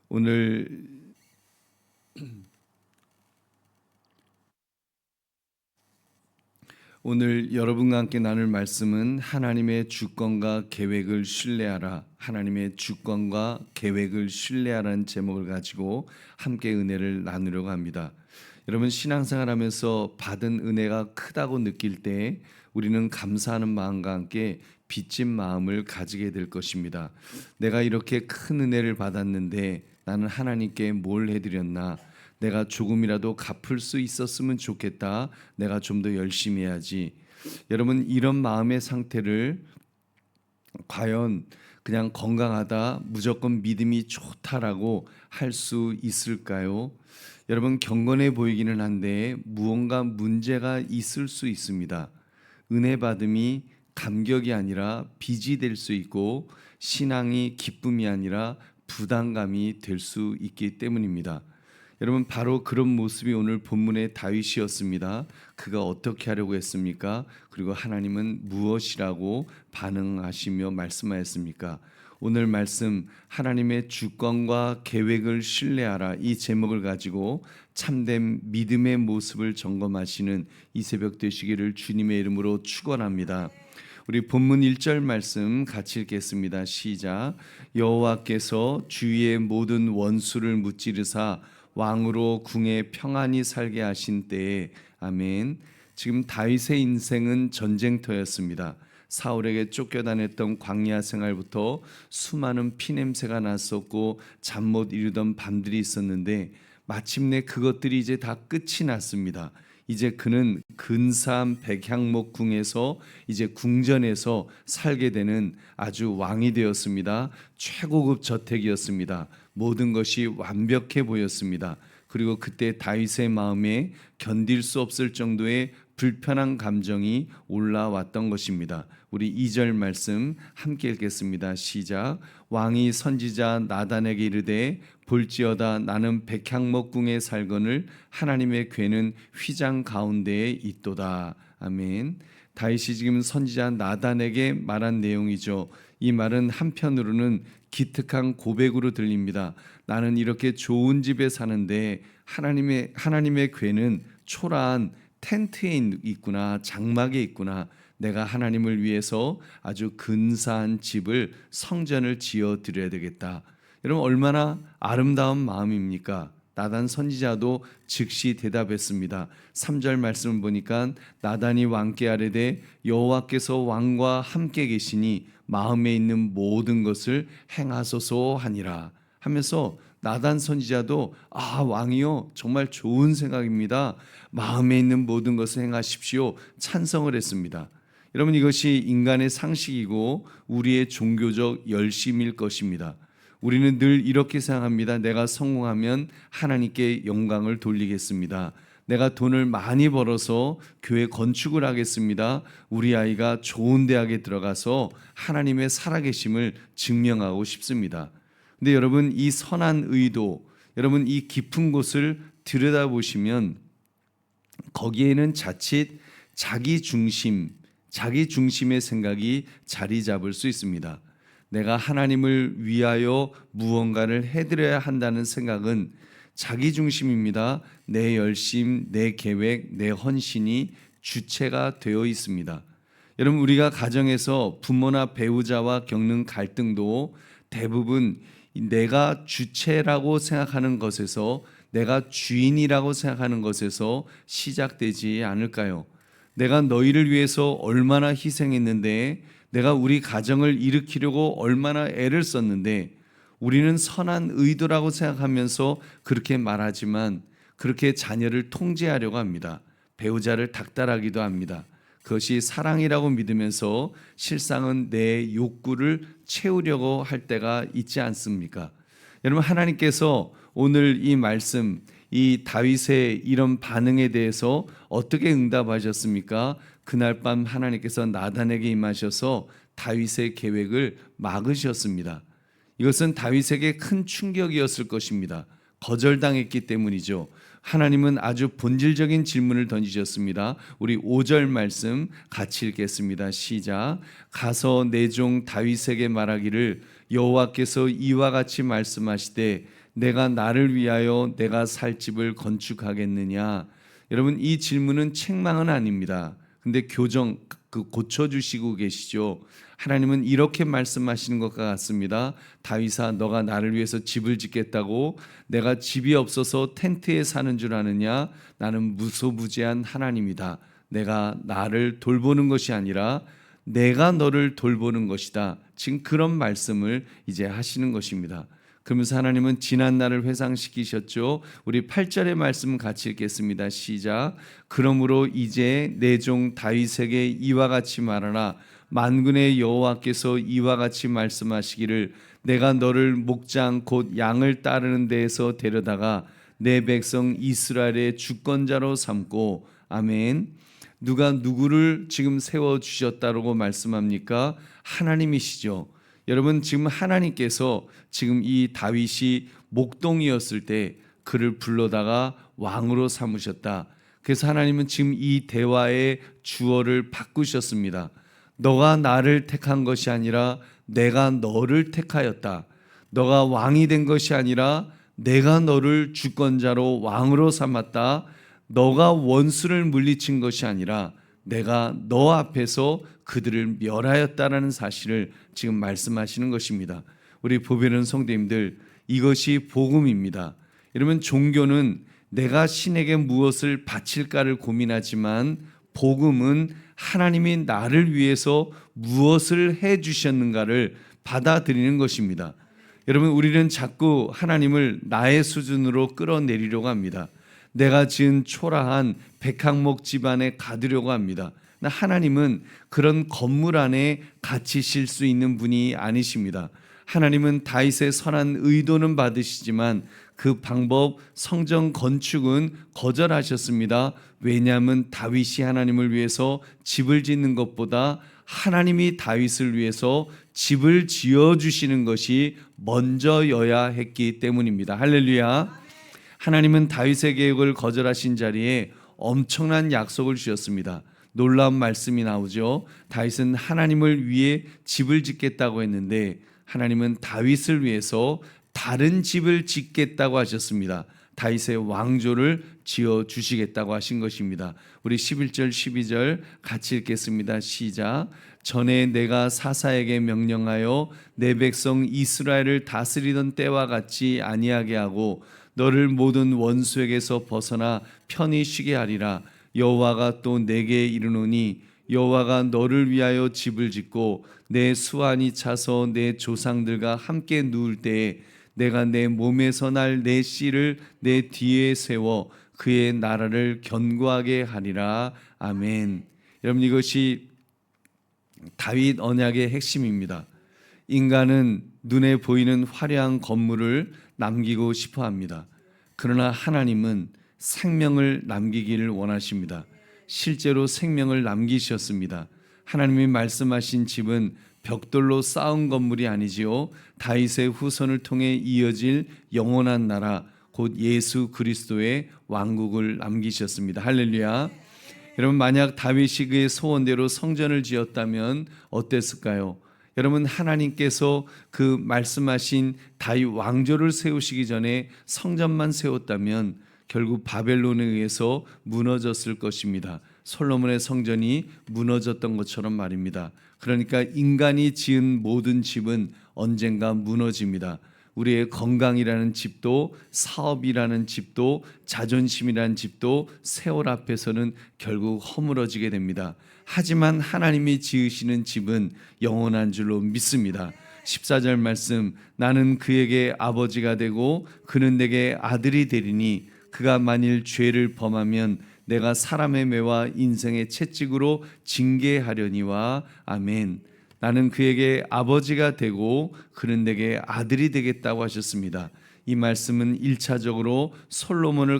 오늘 여러분과 함께 나눌 말씀은 하나님의 주권과 계획을 신뢰하라. 하나님의 주권과 계획을 신뢰하라는 제목을 가지고 함께 은혜를 나누려고 합니다. 여러분, 신앙생활하면서 받은 은혜가 크다고 느낄 때 우리는 감사하는 마음과 함께 빚진 마음을 가지게 될 것입니다. 내가 이렇게 큰 은혜를 받았는데 나는 하나님께 뭘 해드렸나? 내가 조금이라도 갚을 수 있었으면 좋겠다. 내가 좀 더 열심히 해야지. 여러분, 이런 마음의 상태를 과연 그냥 건강하다, 무조건 믿음이 좋다라고 할 수 있을까요? 여러분, 경건해 보이기는 한데 무언가 문제가 있을 수 있습니다. 은혜 받음이 감격이 아니라 빚이 될 수 있고, 신앙이 기쁨이 아니라 부담감이 될 수 있기 때문입니다. 여러분, 바로 그런 모습이 오늘 본문의 다윗이었습니다. 그가 어떻게 하려고 했습니까? 그리고 하나님은 무엇이라고 반응하시며 말씀하였습니까? 오늘 말씀, 하나님의 주권과 계획을 신뢰하라, 이 제목을 가지고 참된 믿음의 모습을 점검하시는 이 새벽 되시기를 주님의 이름으로 축원합니다. 우리 본문 1절 말씀 같이 읽겠습니다. 시작. 여호와께서 주위의 모든 원수를 무찌르사 왕으로 궁에 평안히 살게 하신 때에. 아멘. 지금 다윗의 인생은 전쟁터였습니다. 사울에게 쫓겨다녔던 광야 생활부터 수많은 피냄새가 났었고 잠 못 이루던 밤들이 있었는데 마침내 그것들이 이제 다 끝이 났습니다. 이제 그는 근사한 백향목 궁에서 이제 궁전에서 살게 되는 아주 왕이 되었습니다. 최고급 저택이었습니다. 모든 것이 완벽해 보였습니다. 그리고 그때 다윗의 마음에 견딜 수 없을 정도의 불편한 감정이 올라왔던 것입니다. 우리 2절 말씀 함께 읽겠습니다. 시작. 왕이 선지자 나단에게 이르되 볼지어다 나는 백향목궁에 살거늘 하나님의 궤는 휘장 가운데에 있도다. 아멘. 다윗이 지금 선지자 나단에게 말한 내용이죠. 이 말은 한편으로는 기특한 고백으로 들립니다. 나는 이렇게 좋은 집에 사는데 하나님의 궤는 초라한 텐트에 있구나, 장막에 있구나. 내가 하나님을 위해서 아주 근사한 집을, 성전을 지어 드려야 되겠다. 여러분, 얼마나 아름다운 마음입니까? 나단 선지자도 즉시 대답했습니다. 3절 말씀을 보니까 나단이 왕께 아뢰되 여호와께서 왕과 함께 계시니 마음에 있는 모든 것을 행하소서 하니라 하면서 나단 선지자도 왕이요, 정말 좋은 생각입니다. 마음에 있는 모든 것을 행하십시오. 찬성을 했습니다. 여러분, 이것이 인간의 상식이고 우리의 종교적 열심일 것입니다. 우리는 늘 이렇게 생각합니다. 내가 성공하면 하나님께 영광을 돌리겠습니다. 내가 돈을 많이 벌어서 교회 건축을 하겠습니다. 우리 아이가 좋은 대학에 들어가서 하나님의 살아계심을 증명하고 싶습니다. 근데 여러분, 이 선한 의도, 여러분 이 깊은 곳을 들여다보시면 거기에는 자칫 자기 중심의 생각이 자리 잡을 수 있습니다. 내가 하나님을 위하여 무언가를 해드려야 한다는 생각은 자기 중심입니다. 내 열심, 내 계획, 내 헌신이 주체가 되어 있습니다. 여러분, 우리가 가정에서 부모나 배우자와 겪는 갈등도 대부분 내가 주체라고 생각하는 것에서, 내가 주인이라고 생각하는 것에서 시작되지 않을까요? 내가 너희를 위해서 얼마나 희생했는데, 내가 우리 가정을 일으키려고 얼마나 애를 썼는데, 우리는 선한 의도라고 생각하면서 그렇게 말하지만 그렇게 자녀를 통제하려고 합니다. 배우자를 닥달하기도 합니다. 그것이 사랑이라고 믿으면서 실상은 내 욕구를 채우려고 할 때가 있지 않습니까? 여러분, 하나님께서 오늘 이 말씀, 이 다윗의 이런 반응에 대해서 어떻게 응답하셨습니까? 그날 밤 하나님께서 나단에게 임하셔서 다윗의 계획을 막으셨습니다. 이것은 다윗에게 큰 충격이었을 것입니다. 거절당했기 때문이죠. 하나님은 아주 본질적인 질문을 던지셨습니다. 우리 5절 말씀 같이 읽겠습니다. 시작. 가서 내 종 다윗에게 말하기를 여호와께서 이와 같이 말씀하시되 내가 나를 위하여 내가 살 집을 건축하겠느냐? 여러분, 이 질문은 책망은 아닙니다. 근데 교정 고쳐주시고 계시죠. 하나님은 이렇게 말씀하시는 것과 같습니다. 다윗아, 너가 나를 위해서 집을 짓겠다고 내가 집이 없어서 텐트에 사는 줄 아느냐? 나는 무소부재한 하나님이다. 내가 나를 돌보는 것이 아니라 내가 너를 돌보는 것이다. 지금 그런 말씀을 이제 하시는 것입니다. 그러면서 하나님은 지난 날을 회상시키셨죠. 우리 8절의 말씀 같이 읽겠습니다. 시작. 그러므로 이제 내 종 다윗에게 이와 같이 말하라. 만군의 여호와께서 이와 같이 말씀하시기를 내가 너를 목장 곧 양을 따르는 데에서 데려다가 내 백성 이스라엘의 주권자로 삼고. 아멘. 누가 누구를 지금 세워주셨다고 말씀합니까? 하나님이시죠. 여러분, 지금 하나님께서 지금 이 다윗이 목동이었을 때 그를 불러다가 왕으로 삼으셨다. 그래서 하나님은 지금 이 대화의 주어를 바꾸셨습니다. 너가 나를 택한 것이 아니라 내가 너를 택하였다. 너가 왕이 된 것이 아니라 내가 너를 주권자로 왕으로 삼았다. 너가 원수를 물리친 것이 아니라 내가 너 앞에서 그들을 멸하였다라는 사실을 지금 말씀하시는 것입니다. 우리 보배는 성도님들, 이것이 복음입니다. 여러분, 종교는 내가 신에게 무엇을 바칠까를 고민하지만 복음은 하나님이 나를 위해서 무엇을 해 주셨는가를 받아들이는 것입니다. 여러분, 우리는 자꾸 하나님을 나의 수준으로 끌어내리려고 합니다. 내가 지은 초라한 백항목 집안에 가두려고 합니다. 하나님은 그런 건물 안에 갇히실 수 있는 분이 아니십니다. 하나님은 다윗의 선한 의도는 받으시지만 그 방법, 성전 건축은 거절하셨습니다. 왜냐하면 다윗이 하나님을 위해서 집을 짓는 것보다 하나님이 다윗을 위해서 집을 지어주시는 것이 먼저여야 했기 때문입니다. 할렐루야. 하나님은 다윗의 계획을 거절하신 자리에 엄청난 약속을 주셨습니다. 놀라운 말씀이 나오죠. 다윗은 하나님을 위해 집을 짓겠다고 했는데 하나님은 다윗을 위해서 다른 집을 짓겠다고 하셨습니다. 다윗의 왕조를 지어 주시겠다고 하신 것입니다. 우리 11절 12절 같이 읽겠습니다. 시작. 전에 내가 사사에게 명령하여 내 백성 이스라엘을 다스리던 때와 같이 아니하게 하고 너를 모든 원수에게서 벗어나 편히 쉬게 하리라. 여호와가 또 내게 이르노니 여호와가 너를 위하여 집을 짓고 내 수완이 차서 내 조상들과 함께 누울 때에 내가 내 몸에서 날 내 씨를 내 뒤에 세워 그의 나라를 견고하게 하리라. 아멘. 여러분, 이것이 다윗 언약의 핵심입니다. 인간은 눈에 보이는 화려한 건물을 남기고 싶어 합니다. 그러나 하나님은 생명을 남기기를 원하십니다. 실제로 생명을 남기셨습니다. 하나님이 말씀하신 집은 벽돌로 쌓은 건물이 아니지요. 다윗의 후손을 통해 이어질 영원한 나라, 곧 예수 그리스도의 왕국을 남기셨습니다. 할렐루야. 여러분, 만약 다윗이 그의 소원대로 성전을 지었다면 어땠을까요? 여러분, 하나님께서 그 말씀하신 다윗 왕조를 세우시기 전에 성전만 세웠다면 결국 바벨론에 의해서 무너졌을 것입니다. 솔로몬의 성전이 무너졌던 것처럼 말입니다. 그러니까 인간이 지은 모든 집은 언젠가 무너집니다. 우리의 건강이라는 집도, 사업이라는 집도, 자존심이라는 집도 세월 앞에서는 결국 허물어지게 됩니다. 하지만 하나님이 지으시는 집은 영원한 줄로 믿습니다. 14절 말씀, 나는 그에게 아버지가 되고 그는 내게 아들이 되리니 그가 만일 죄를 범하면 내가 사람의 매와 인생의 채찍으로 징계하려니와. 아멘. 나는 그에게 아버지가 되고 그는 내게 아들이 되겠다고 하셨습니다. 이 말씀은 1차적으로 솔로몬을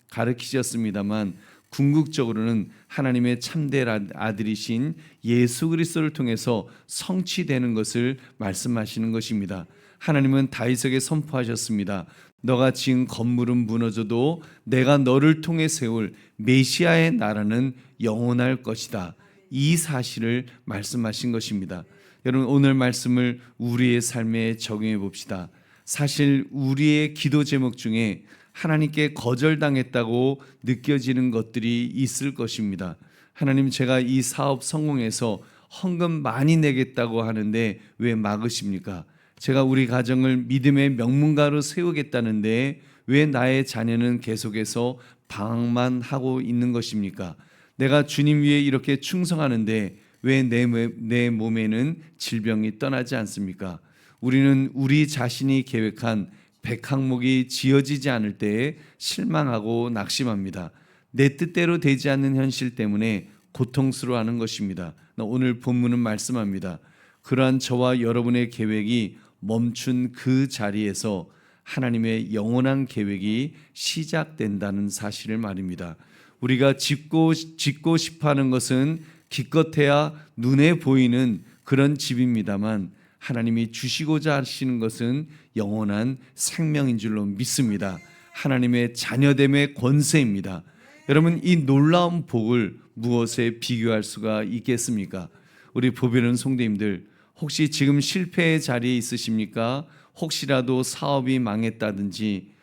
가르치셨습니다만 궁극적으로는 하나님의 참된 아들이신 예수 그리스도를 통해서 성취되는 것을 말씀하시는 것입니다. 하나님은 다윗에게 선포하셨습니다. 너가 지은 건물은 무너져도 내가 너를 통해 세울 메시아의 나라는 영원할 것이다. 이 사실을 말씀하신 것입니다. 여러분, 오늘 말씀을 우리의 삶에 적용해 봅시다. 사실 우리의 기도 제목 중에 하나님께 거절당했다고 느껴지는 것들이 있을 것입니다. 하나님, 제가 이 사업 성공해서 헌금 많이 내겠다고 하는데 왜 막으십니까? 제가 우리 가정을 믿음의 명문가로 세우겠다는데 왜 나의 자녀는 계속해서 방황만 하고 있는 것입니까? 내가 주님 위에 이렇게 충성하는데 왜 내 몸에는 질병이 떠나지 않습니까? 우리는 우리 자신이 계획한 100항목이 지어지지 않을 때에 실망하고 낙심합니다. 내 뜻대로 되지 않는 현실 때문에 고통스러워하는 것입니다. 오늘 본문은 말씀합니다. 그러한 저와 여러분의 계획이 멈춘 그 자리에서 하나님의 영원한 계획이 시작된다는 사실을 말입니다. 우리가 짓고 싶어하는 것은 기껏해야 눈에 보이는 그런 집입니다만 하나님이 주시고자 하시는 것은 영원한 생명인 줄로 믿습니다. 하나님의 자녀됨의 권세입니다. 여러분, 이 놀라운 복을 무엇에 비교할 수가 있겠습니까? 우리 보배는 성도님들, 혹시 지금 실패의 자리에 있으십니까? 혹시라도 사업이 망했다든지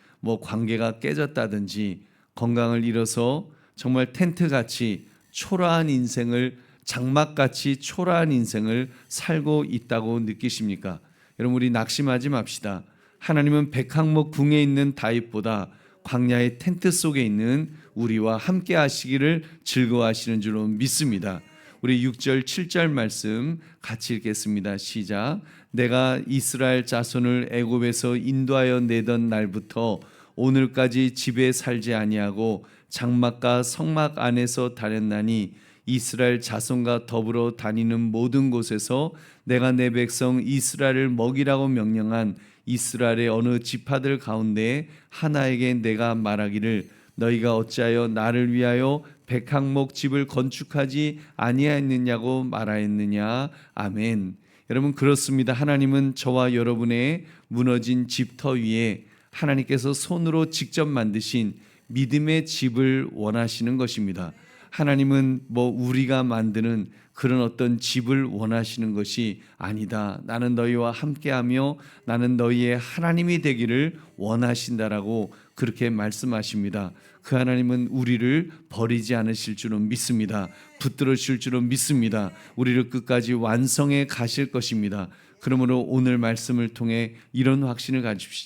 관계가 깨졌다든지 건강을 잃어서 정말 텐트같이 초라한 인생을, 장막같이 초라한 인생을 살고 있다고 느끼십니까? 여러분, 우리 낙심하지 맙시다. 하나님은 백항목 궁에 있는 다윗보다 광야의 텐트 속에 있는 우리와 함께 하시기를 즐거워하시는 줄로 믿습니다. 우리 6절 7절 말씀 같이 읽겠습니다. 시작. 내가 이스라엘 자손을 애굽에서 인도하여 내던 날부터 오늘까지 집에 살지 아니하고 장막과 성막 안에서 다녔나니 이스라엘 자손과 더불어 다니는 모든 곳에서 내가 내 백성 이스라엘을 먹이라고 명령한 이스라엘의 어느 지파들 가운데 하나에게 내가 말하기를 너희가 어찌하여 나를 위하여 백항목 집을 건축하지 아니하였느냐고 말하였느냐. 아멘. 여러분, 그렇습니다. 하나님은 저와 여러분의 무너진 집터 위에 하나님께서 손으로 직접 만드신 믿음의 집을 원하시는 것입니다. 하나님은 우리가 만드는 그런 어떤 집을 원하시는 것이 아니다. 나는 너희와 함께하며 나는 너희의 하나님이 되기를 원하신다라고 그렇게 말씀하십니다. 그 하나님은 우리를 버리지 않으실 줄은 믿습니다. 붙들으실 줄은 믿습니다. 우리를 끝까지 완성해 가실 것입니다. 그러므로 오늘 말씀을 통해 이런 확신을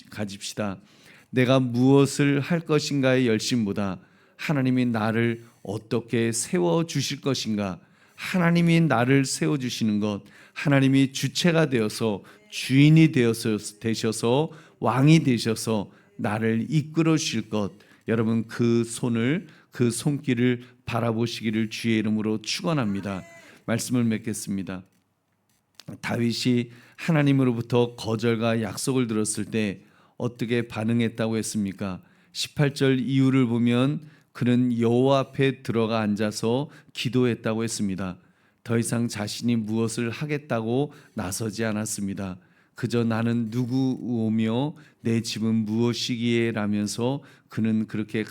가집시다. 내가 무엇을 할 것인가의 열심보다 하나님이 나를 어떻게 세워주실 것인가, 하나님이 나를 세워주시는 것, 하나님이 주체가 되어서 주인이 되셔서 왕이 되셔서 나를 이끌어 주실 것, 여러분 그 손길을 바라보시기를 주의 이름으로 축원합니다. 말씀을 맺겠습니다. 다윗이 하나님으로부터 거절과 약속을 들었을 때 어떻게 반응했다고 했습니까? 18절 이유를 보면 그는 여호와 앞에 들어가 앉아서 기도했다고 했습니다. 더 이상 자신이 무엇을 하겠다고 나서지 않았습니다. 그저 나는 누구오며 내 집은 무엇이기에 라면서 그는 그렇게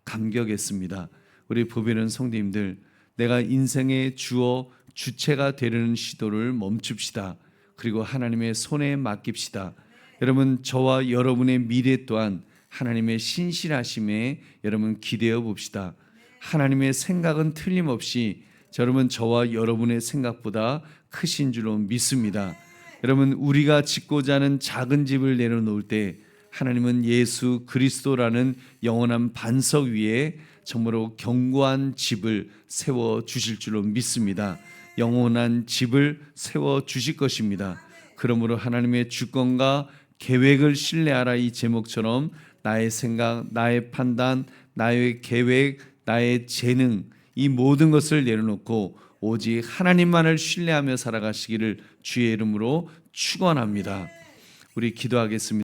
감격했습니다. 우리 보배는 성도님들, 내가 인생의 주체가 되려는 시도를 멈춥시다. 그리고 하나님의 손에 맡깁시다. 여러분, 저와 여러분의 미래 또한 하나님의 신실하심에 여러분 기대어 봅시다. 하나님의 생각은 틀림없이 여러분 저와 여러분의 생각보다 크신 줄로 믿습니다. 여러분, 우리가 짓고자 하는 작은 집을 내려놓을 때 하나님은 예수 그리스도라는 영원한 반석 위에 정말로 견고한 집을 세워 주실 줄로 믿습니다. 영원한 집을 세워 주실 것입니다. 그러므로 하나님의 주권과 계획을 신뢰하라, 이 제목처럼 나의 생각, 나의 판단, 나의 계획, 나의 재능, 이 모든 것을 내려놓고 오직 하나님만을 신뢰하며 살아가시기를 주의 이름으로 축원합니다. 우리 기도하겠습니다.